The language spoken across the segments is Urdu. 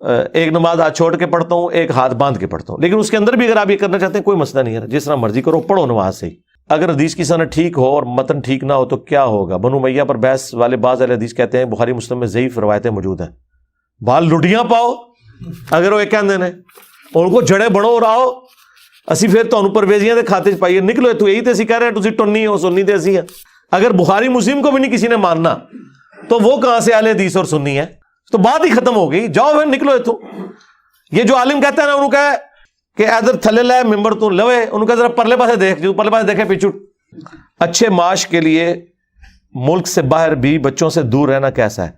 ایک نماز ہاتھ چھوڑ کے پڑھتا ہوں، ایک ہاتھ باندھ کے پڑھتا ہوں، لیکن اس کے اندر بھی اگر آپ یہ کرنا چاہتے ہیں کوئی مسئلہ نہیں ہے، جس طرح مرضی کرو، پڑھو نماز سے ہی۔ اگر حدیث کی سند ٹھیک ہو اور متن ٹھیک نہ ہو تو کیا ہوگا؟ بنو امیہ پر بحث والے بعض اہل حدیث کہتے ہیں بخاری مسلم میں ضعیف روایتیں موجود ہیں۔ بال لڈیاں پاؤ اگر وہ کہندے نے ان کو جڑے بڑو اور آؤ اسی پھر تانوں پرویزیاں دے کھاتے چ پائیے نکلو تو یہی تے اسی کہہ رہے ہیں تسی ٹنی ہو سنی تے اسی ہیں۔ اگر بخاری مسلم کو بھی نہیں کسی نے ماننا تو وہ کہاں سے اہل حدیث اور سنی ہے؟ تو بات ہی ختم ہو گئی، جاؤ پھر نکلو تو۔ یہ جو عالم کہتا ہے نا انہوں کہے کہ ادھر تھلے لے ممبر تو لوے، انہوں کہا ذرا پرلے پاسے دیکھ، جو پرلے پاسے دیکھے پیچھو۔ اچھے معاش کے لیے ملک سے باہر بیوی بچوں سے دور رہنا کیسا ہے؟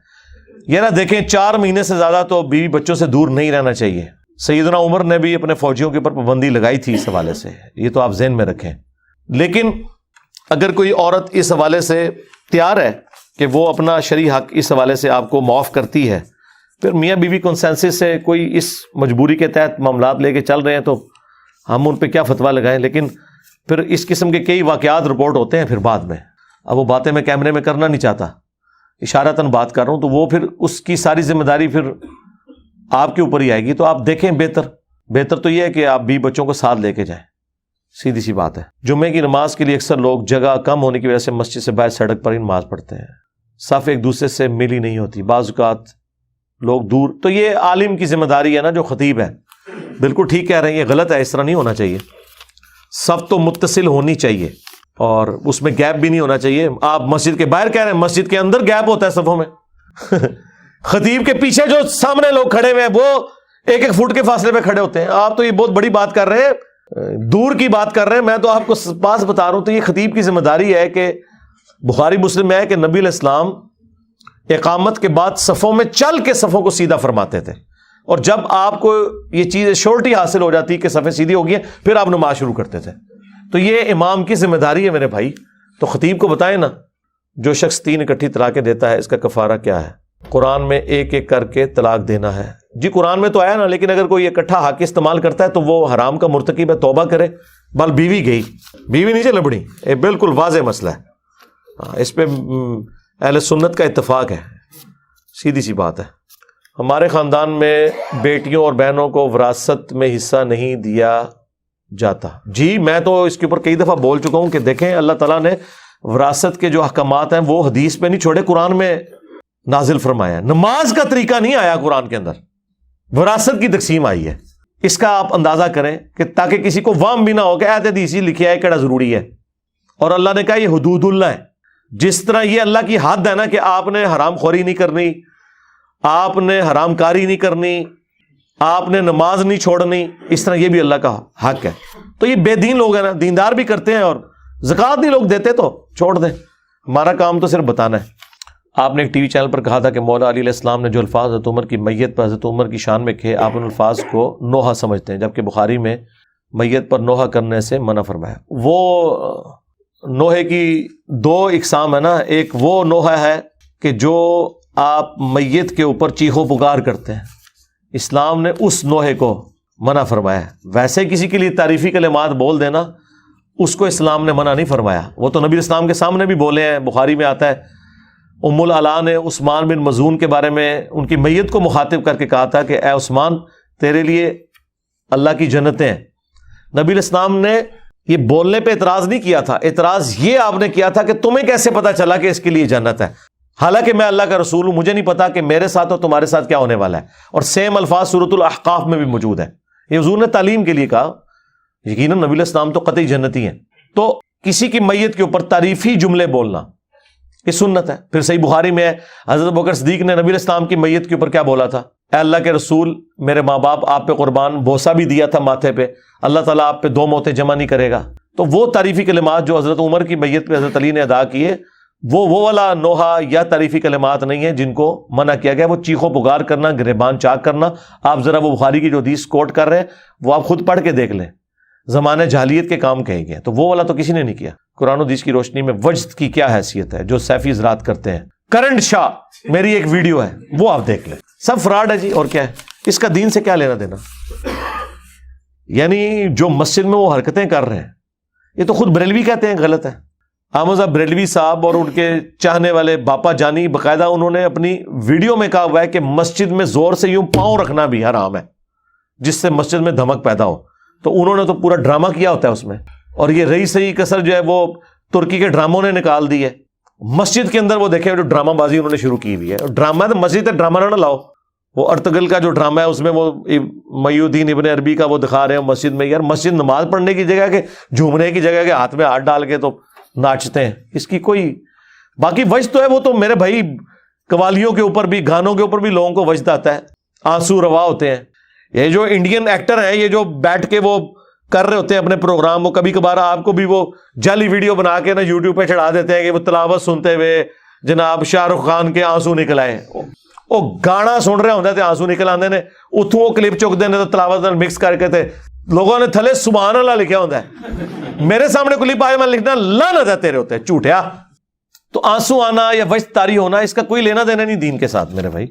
یہ نہ دیکھیں 4 مہینے سے زیادہ تو بیوی بچوں سے دور نہیں رہنا چاہیے۔ سیدنا عمر نے بھی اپنے فوجیوں کے اوپر پابندی لگائی تھی اس حوالے سے، یہ تو آپ ذہن میں رکھیں۔ لیکن اگر کوئی عورت اس حوالے سے تیار ہے کہ وہ اپنا شرعی حق اس حوالے سے آپ کو معاف کرتی ہے، پھر میاں بیوی کنسنسس سے کوئی اس مجبوری کے تحت معاملات لے کے چل رہے ہیں تو ہم ان پہ کیا فتویٰ لگائیں؟ لیکن پھر اس قسم کے کئی واقعات رپورٹ ہوتے ہیں پھر بعد میں، اب وہ باتیں میں کیمرے میں کرنا نہیں چاہتا، اشارتاً بات کر رہا ہوں، تو وہ پھر اس کی ساری ذمہ داری پھر آپ کے اوپر ہی آئے گی۔ تو آپ دیکھیں بہتر تو یہ ہے کہ آپ بیوی بچوں کو ساتھ لے کے جائیں، سیدھی سی بات ہے۔ جمعے کی نماز کے لیے اکثر لوگ جگہ کم ہونے کی وجہ سے مسجد سے باہر سڑک پر ہی نماز پڑھتے ہیں، صف ایک دوسرے سے ملی نہیں ہوتی، بعض اوقات لوگ دور۔ تو یہ عالم کی ذمہ داری ہے نا، جو خطیب ہے، بالکل ٹھیک کہہ رہے ہیں، یہ غلط ہے، اس طرح نہیں ہونا چاہیے۔ صف تو متصل ہونی چاہیے اور اس میں گیپ بھی نہیں ہونا چاہیے۔ آپ مسجد کے باہر کہہ رہے ہیں، مسجد کے اندر گیپ ہوتا ہے صفوں میں۔ خطیب کے پیچھے جو سامنے لوگ کھڑے ہوئے ہیں وہ 1-1 فٹ کے فاصلے پہ کھڑے ہوتے ہیں۔ آپ تو یہ بہت بڑی بات کر رہے ہیں، دور کی بات کر رہے ہیں، میں تو آپ کو پاس بتا رہا ہوں۔ تو یہ خطیب کی ذمہ داری ہے کہ بخاری مسلم میں ہے کہ نبی علیہ السلام اقامت کے بعد صفوں میں چل کے صفوں کو سیدھا فرماتے تھے، اور جب آپ کو یہ چیز شورٹی حاصل ہو جاتی کہ صفیں سیدھی ہو گئی ہیں پھر آپ نماز شروع کرتے تھے۔ تو یہ امام کی ذمہ داری ہے میرے بھائی۔ تو خطیب کو بتائیں نا، جو شخص 3 اکٹھی طلاقیں دیتا ہے اس کا کفارہ کیا ہے؟ قرآن میں 1-1 کر کے طلاق دینا ہے۔ جی قرآن میں تو آیا نا، لیکن اگر کوئی اکٹھا حق استعمال کرتا ہے تو وہ حرام کا مرتکب ہے، توبہ کرے۔ بل بیوی گئی، بیوی نیچے لبڑی، یہ بالکل واضح مسئلہ ہے، اس پہ اہل سنت کا اتفاق ہے، سیدھی سی بات ہے۔ ہمارے خاندان میں بیٹیوں اور بہنوں کو وراثت میں حصہ نہیں دیا جاتا۔ جی میں تو اس کے اوپر کئی دفعہ بول چکا ہوں کہ دیکھیں اللہ تعالیٰ نے وراثت کے جو احکامات ہیں وہ حدیث پہ نہیں چھوڑے، قرآن میں نازل فرمایا۔ نماز کا طریقہ نہیں آیا قرآن کے اندر، وراثت کی تقسیم آئی ہے۔ اس کا آپ اندازہ کریں کہ تاکہ کسی کو وہم بھی نہ ہو کہ ایت حدیث لکھیا ہے کیڑا ضروری ہے، اور اللہ نے کہا یہ حدود اللہ ہے۔ جس طرح یہ اللہ کی حد ہے نا کہ آپ نے حرام خوری نہیں کرنی، آپ نے حرام کاری نہیں کرنی، آپ نے نماز نہیں چھوڑنی، اس طرح یہ بھی اللہ کا حق ہے۔ تو یہ بے دین لوگ ہیں نا، دیندار بھی کرتے ہیں اور زکوٰۃ نہیں لوگ دیتے تو چھوڑ دیں، ہمارا کام تو صرف بتانا ہے۔ آپ نے ایک ٹی وی چینل پر کہا تھا کہ مولا علی علیہ السلام نے جو الفاظ حضرت عمر کی میت پر حضرت عمر کی شان میں کہے، آپ ان الفاظ کو نوحہ سمجھتے ہیں، جبکہ بخاری میں میت پر نوحہ کرنے سے منع فرمایا۔ وہ نوحے کی 2 اقسام ہے نا، ایک وہ نوحہ ہے کہ جو آپ میت کے اوپر چیخو پکار کرتے ہیں، اسلام نے اس نوحے کو منع فرمایا ہے۔ ویسے کسی کے لیے تعریفی کلمات بول دینا اس کو اسلام نے منع نہیں فرمایا، وہ تو نبی اسلام کے سامنے بھی بولے ہیں، بخاری میں آتا ہے۔ ام العلا نے عثمان بن مظعون کے بارے میں ان کی میت کو مخاطب کر کے کہا تھا کہ اے عثمان تیرے لیے اللہ کی جنتیں ہیں۔ نبی الاسلام نے یہ بولنے پہ اعتراض نہیں کیا تھا، اعتراض یہ آپ نے کیا تھا کہ تمہیں کیسے پتا چلا کہ اس کے لیے جنت ہے، حالانکہ میں اللہ کا رسول ہوں، مجھے نہیں پتا کہ میرے ساتھ اور تمہارے ساتھ کیا ہونے والا ہے۔ اور سیم الفاظ سورۃ الاحقاف میں بھی موجود ہے، یہ حضور نے تعلیم کے لیے کہا۔ یقیناً نبی الاسلام تو قطعی جنتی ہیں۔ تو کسی کی میت کے اوپر تعریفی جملے بولنا یہ سنت ہے۔ پھر صحیح بخاری میں ہے حضرت ابوبکر صدیق نے نبی الاسلام کی میت کے اوپر کیا بولا تھا؟ اے اللہ کے رسول، میرے ماں باپ آپ پہ قربان، بوسہ بھی دیا تھا ماتھے پہ، اللہ تعالیٰ آپ پہ 2 موتیں جمع نہیں کرے گا۔ تو وہ تعریفی کلمات جو حضرت عمر کی میت پہ حضرت علی نے ادا کیے، وہ والا نوحہ یا تعریفی کلمات نہیں ہیں جن کو منع کیا گیا۔ وہ چیخو پکار کرنا، گریبان چاک کرنا، آپ ذرا وہ بخاری کی جو حدیث کوٹ کر رہے ہیں وہ آپ خود پڑھ کے دیکھ لیں، زمانہ جاہلیت کے کام کہے گئے، تو وہ والا تو کسی نے نہیں کیا۔ قرآن و حدیث کی روشنی میں وجد کی کیا حیثیت ہے جو سیفی حضرات کرتے ہیں۔ کرنٹ شاہ میری ایک ویڈیو ہے وہ آپ دیکھ لیں، سب فراڈ ہے جی، اور کیا ہے، اس کا دین سے کیا لینا دینا؟ یعنی جو مسجد میں وہ حرکتیں کر رہے ہیں یہ تو خود بریلوی کہتے ہیں غلط ہے۔ حامزہ بریلوی صاحب اور ان کے چاہنے والے باپا جانی باقاعدہ انہوں نے اپنی ویڈیو میں کہا ہوا ہے کہ مسجد میں زور سے یوں پاؤں رکھنا بھی حرام ہے جس سے مسجد میں دھمک پیدا ہو. تو انہوں نے تو پورا ڈرامہ کیا ہوتا ہے اس میں, اور یہ رہی صحیح کسر جو ہے وہ ترکی کے ڈراموں نے نکال دی ہے. مسجد کے اندر وہ دیکھیں جو ڈرامہ بازی انہوں نے شروع کی ہوئی ہے. ڈرامہ ہے تو مسجد ہے, ڈرامہ نہ لاؤ. وہ ارتگل کا جو ڈرامہ ہے اس میں وہ محی الدین ابن عربی کا وہ دکھا رہے ہیں مسجد میں. یار مسجد نماز پڑھنے کی جگہ کہ جھومنے کی جگہ کہ ہاتھ میں ہاتھ ڈال کے تو ناچتے ہیں, اس کی کوئی باقی وجہ تو ہے. وہ تو میرے بھائی قوالیوں کے اوپر بھی گانوں کے اوپر بھی لوگوں کو وجد آتا ہے, آنسو روا ہوتے ہیں. یہ جو انڈین ایکٹر ہیں یہ جو بیٹھ کے وہ کر رہے ہوتے ہیں اپنے پروگرام, وہ کبھی کبھار آپ کو بھی وہ جعلی ویڈیو بنا کے نا یوٹیوب پہ چڑھا دیتے ہیں کہ وہ تلاوت سنتے ہوئے جناب شاہ رخ خان کے آنسو نکل آئے. وہ گانا سن رہے ہوندے تے آنسو نکل آندے نے, اتھوں وہ کلپ چک دینے تو تلاوت نال مکس کر کے تے لوگوں نے تھلے سبحان اللہ لکھا ہوندا ہے. میرے سامنے کلپ آئے میں لکھنا لعنت ہے تیرے ہوتے جھوٹیا. تو آنسو آنا یا وجد طاری ہونا اس کا کوئی لینا دینا نہیں دین کے ساتھ میرے بھائی.